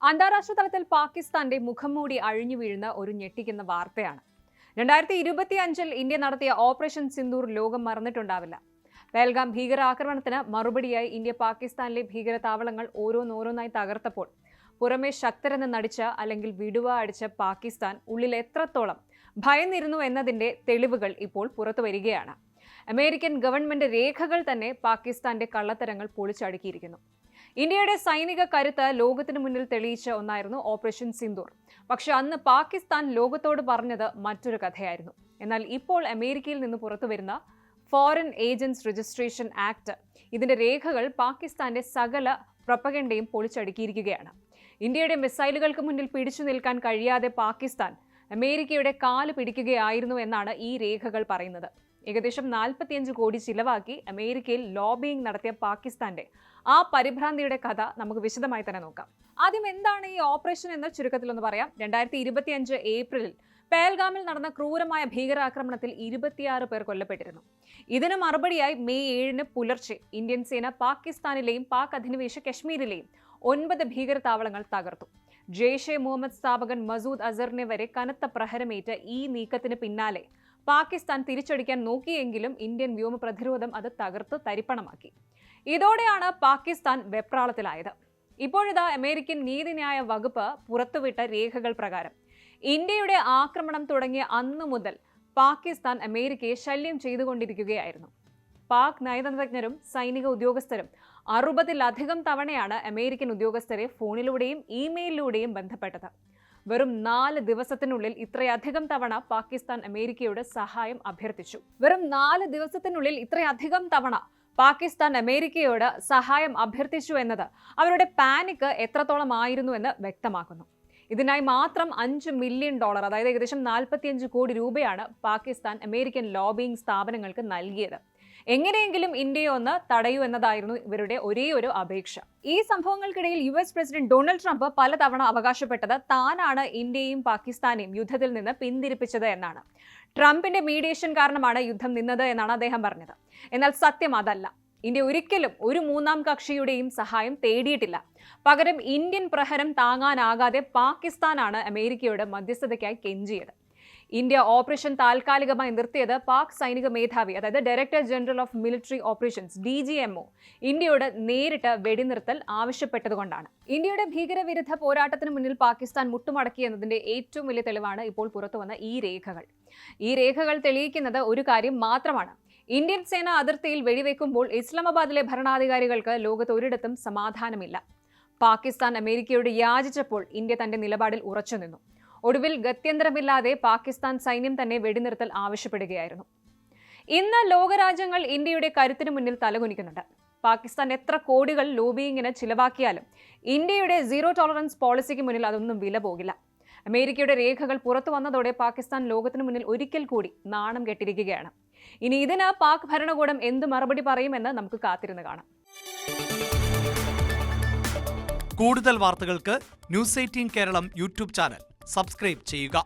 അന്താരാഷ്ട്ര തലത്തിൽ പാകിസ്ഥാന്റെ മുഖംമൂടി അഴിഞ്ഞു വീഴുന്ന ഒരു ഞെട്ടിക്കുന്ന വാർത്തയാണ്. 2025-ൽ ഇന്ത്യ നടത്തിയ ഓപ്പറേഷൻ സിന്ദൂർ ലോകം മറന്നിട്ടുണ്ടാവില്ല. പഹൽഗാം ഭീകരാക്രമണത്തിന് മറുപടിയായി ഇന്ത്യ പാകിസ്ഥാനിലെ ഭീകരതാവളങ്ങൾ ഓരോന്നോരോന്നായി തകർത്തപ്പോൾ പുറമെ ശക്തരെന്ന് നടിച്ച അല്ലെങ്കിൽ വിടുവ അടിച്ച പാകിസ്ഥാൻ ഉള്ളിൽ എത്രത്തോളം ഭയന്നിരുന്നു എന്നതിന്റെ തെളിവുകൾ ഇപ്പോൾ പുറത്തു വരികയാണ്. അമേരിക്കൻ ഗവൺമെന്റ് രേഖകൾ തന്നെ പാകിസ്ഥാന്റെ കള്ളത്തരങ്ങൾ പൊളിച്ചടുക്കിയിരിക്കുന്നു. ഇന്ത്യയുടെ സൈനിക കരുത്ത് ലോകത്തിന് മുന്നിൽ തെളിയിച്ച ഒന്നായിരുന്നു ഓപ്പറേഷൻ സിന്ദൂർ. പക്ഷെ അന്ന് പാകിസ്ഥാൻ ലോകത്തോട് പറഞ്ഞത് മറ്റൊരു കഥയായിരുന്നു. എന്നാൽ ഇപ്പോൾ അമേരിക്കയിൽ നിന്ന് പുറത്തു വരുന്ന ഫോറിൻ ഏജന്റ്സ് രജിസ്ട്രേഷൻ ആക്ട് ഇതിന്റെ രേഖകൾ പാകിസ്ഥാന്റെ സകല പ്രൊപ്പഗൻഡയും പൊളിച്ചടുക്കിയിരിക്കുകയാണ്. ഇന്ത്യയുടെ മിസൈലുകൾക്ക് മുന്നിൽ പിടിച്ചു നിൽക്കാൻ കഴിയാതെ പാകിസ്ഥാൻ അമേരിക്കയുടെ കാല് പിടിക്കുകയായിരുന്നു എന്നാണ് ഈ രേഖകൾ പറയുന്നത്. ഏകദേശം 45 കോടി ചിലവാക്കി അമേരിക്കയിൽ ലോബിയിങ് നടത്തിയ പാകിസ്ഥാന്റെ ആ പരിഭ്രാന്തിയുടെ കഥ നമുക്ക് വിശദമായി തന്നെ നോക്കാം. ആദ്യം എന്താണ് ഈ ഓപ്പറേഷൻ എന്ന് ചുരുക്കത്തിലൊന്ന് പറയാം. 2025 ഏപ്രിലിൽ പഹൽഗാമിൽ നടന്ന ക്രൂരമായ ഭീകരാക്രമണത്തിൽ 26 പേർ കൊല്ലപ്പെട്ടിരുന്നു. ഇതിന് മറുപടിയായി മെയ് 7 പുലർച്ചെ ഇന്ത്യൻ സേന പാകിസ്ഥാനിലെയും പാക് അധിനിവേശ കശ്മീരിലെയും 9 ഭീകരതാവളങ്ങൾ തകർത്തു. ജെയ്ഷെ മുഹമ്മദ് സ്ഥാപകൻ മസൂദ് അസറിനെ വരെ കനത്ത പ്രഹരമേറ്റ ഈ നീക്കത്തിന് പിന്നാലെ പാകിസ്ഥാൻ തിരിച്ചടിക്കാൻ നോക്കിയെങ്കിലും ഇന്ത്യൻ വ്യോമ പ്രതിരോധം അത് തകർത്ത് തരിപ്പണമാക്കി. ഇതോടെയാണ് പാകിസ്ഥാൻ വെപ്രാളത്തിലായത്. ഇപ്പോഴിതാ അമേരിക്കൻ നീതിന്യായ വകുപ്പ് പുറത്തുവിട്ട രേഖകൾ പ്രകാരം ഇന്ത്യയുടെ ആക്രമണം തുടങ്ങിയ അന്നു മുതൽ പാകിസ്ഥാൻ അമേരിക്കയെ ശല്യം ചെയ്തുകൊണ്ടിരിക്കുകയായിരുന്നു. പാക് നയതന്ത്രജ്ഞരും സൈനിക ഉദ്യോഗസ്ഥരും 60-ലധികം തവണയാണ് അമേരിക്കൻ ഉദ്യോഗസ്ഥരെ ഫോണിലൂടെയും ഇമെയിലിലൂടെയും ബന്ധപ്പെട്ടത്. വെറും 4 ദിവസത്തിനുള്ളിൽ ഇത്രയധികം തവണ പാകിസ്ഥാൻ അമേരിക്കയുടെ സഹായം അഭ്യർത്ഥിച്ചു. വെറും 4 ദിവസത്തിനുള്ളിൽ ഇത്രയധികം തവണ പാകിസ്ഥാൻ അമേരിക്കയോട് സഹായം അഭ്യർത്ഥിച്ചു എന്നത് അവരുടെ പാനിക് എത്രത്തോളം ആയിരുന്നു എന്ന് വ്യക്തമാക്കുന്നു. ഇതിനായി മാത്രം $5 മില്യൺ, അതായത് ഏകദേശം 45 കോടി രൂപയാണ് പാകിസ്ഥാൻ അമേരിക്കൻ ലോബിയിങ് സ്ഥാപനങ്ങൾക്ക് നൽകിയത്. എങ്ങനെയെങ്കിലും ഇന്ത്യയെ ഒന്ന് തടയൂ എന്നതായിരുന്നു ഇവരുടെ ഒരേ ഒരു അപേക്ഷ. ഈ സംഭവങ്ങൾക്കിടയിൽ US പ്രസിഡന്റ് ഡൊണാൾഡ് ട്രംപ് പലതവണ അവകാശപ്പെട്ടത് താനാണ് ഇന്ത്യയും പാകിസ്ഥാനെയും യുദ്ധത്തിൽ നിന്ന് പിന്തിരിപ്പിച്ചത് എന്നാണ്. ട്രംപിന്റെ മീഡിയേഷൻ കാരണമാണ് യുദ്ധം നിന്നത് എന്നാണ് അദ്ദേഹം പറഞ്ഞത്. എന്നാൽ സത്യം അതല്ല. ഇന്ത്യ ഒരിക്കലും ഒരു മൂന്നാം കക്ഷിയുടെയും സഹായം തേടിയിട്ടില്ല. പകരം ഇന്ത്യൻ പ്രഹരം താങ്ങാനാകാതെ പാകിസ്ഥാനാണ് അമേരിക്കയുടെ മധ്യസ്ഥതയ്ക്കായി കെഞ്ചിയത്. ഇന്ത്യ ഓപ്പറേഷൻ താൽക്കാലികമായി നിർത്തിയത് പാക് സൈനിക മേധാവി, അതായത് director general of military operations DGMO ഇന്ത്യയോട് നേരിട്ട് വെടിനിർത്തൽ ആവശ്യപ്പെട്ടതുകൊണ്ടാണ്. ഇന്ത്യയുടെ ഭീകരവിരുദ്ധ പോരാട്ടത്തിന് മുന്നിൽ പാകിസ്ഥാൻ മുട്ടുമടക്കി എന്നതിന്റെ ഏറ്റവും വലിയ തെളിവാണ് ഇപ്പോൾ പുറത്തുവന്ന ഈ രേഖകൾ. ഈ രേഖകൾ തെളിയിക്കുന്നത് ഒരു കാര്യം മാത്രമാണ്. ഇന്ത്യൻ സേന അതിർത്തിയിൽ വെടിവെക്കുമ്പോൾ ഇസ്ലാമാബാദിലെ ഭരണാധികാരികൾക്ക് ലോകത്ത് ഒരിടത്തും സമാധാനമില്ല. പാകിസ്ഥാൻ അമേരിക്കയോട് യാചിച്ചപ്പോൾ ഇന്ത്യ തന്റെ നിലപാടിൽ ഉറച്ചുനിന്നു. ഒടുവിൽ ഗത്യന്തരമില്ലാതെ പാകിസ്ഥാൻ സൈന്യം തന്നെ വെടിനിർത്തൽ ആവശ്യപ്പെടുകയായിരുന്നു. ഇന്ന് ലോകരാജ്യങ്ങൾ ഇന്ത്യയുടെ കരുത്തിന് മുന്നിൽ തലകുനിക്കുന്നുണ്ട്. പാകിസ്ഥാൻ എത്ര കോടികൾ ലോബിയിങ്ങിന് ചിലവാക്കിയാലും ഇന്ത്യയുടെ സീറോ ടോളറൻസ് പോളിസിക്ക് മുന്നിൽ അതൊന്നും വില പോകില്ല. അമേരിക്കയുടെ രേഖകൾ പുറത്തു വന്നതോടെ പാകിസ്ഥാൻ ലോകത്തിന് മുന്നിൽ ഒരിക്കൽ കൂടി നാണം കെട്ടിരിക്കുകയാണ്. ഇനി ഇതിന് പാക് ഭരണകൂടം എന്ത് മറുപടി പറയുമെന്ന് നമുക്ക് കാത്തിരുന്ന് കാണാം. കൂടുതൽ വാർത്തകൾക്ക് News 18 Keralam YouTube channel subscribe ചെയ്യുക.